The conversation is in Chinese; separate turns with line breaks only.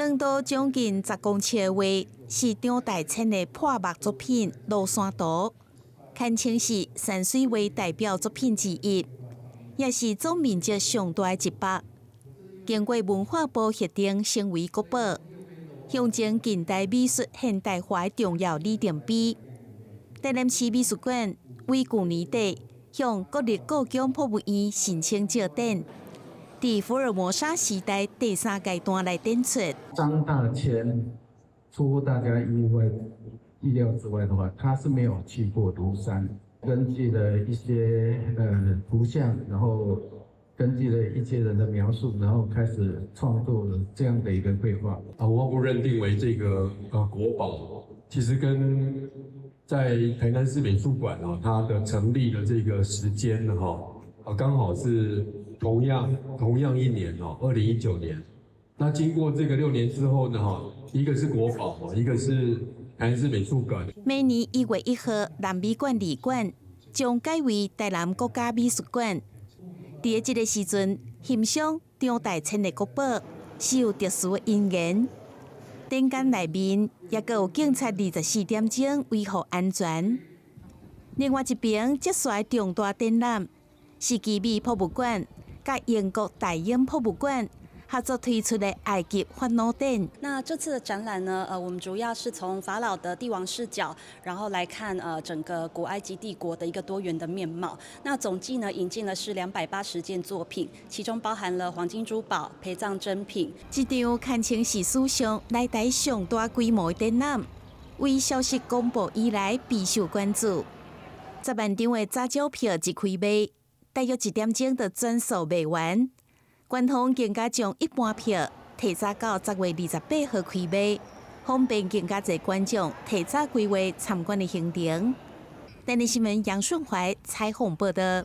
长度将近10公尺的画，是张大千的破墨作品《庐山图》，堪称是山水画代表作品之一，也是总面积上大的一幅。经过文化部核定，成为国宝，象征近代美术现代化的重要里程碑。台南市美术馆为去年底向国立故宫博物院申请借展。在福尔摩沙时代第3阶段来展出。
张大千出乎大家意料之外的话，他是没有去过庐山，根据了一些图像，然后根据了一些人的描述，然后开始创作了这样的一个绘画。
文化部认定为这个国宝，其实跟在台南市美术馆它的成立的这个时间呢刚好是同样一年2019年。那经过这个6年之后呢一个是国宝一个是台南市美术馆。
每年1月1号，南美馆2馆将改为台南国家美术馆。在这个时阵，欣赏张大千的国宝是有特殊的因缘。展馆内面也阁有警察24点钟维护安全。另外一边接续重大展览是基美博物馆甲英国大英博物馆合作推出的埃及法老展。
那这次的展览呢，我们主要是从法老的帝王视角，然后来看整个古埃及帝国的一个多元的面貌。那总计呢，引进的是280件作品，其中包含了黄金珠宝、陪葬珍品。
这场堪称是史上来台上大规模的展览，为消息公布以来备受关注。10万张的早鸟票一开卖，大约1点钟就全数卖完。官方更加将一般票提早到10月28号开卖，方便更加侪观众提早规划参观的行程。台南新闻杨顺怀采访报道。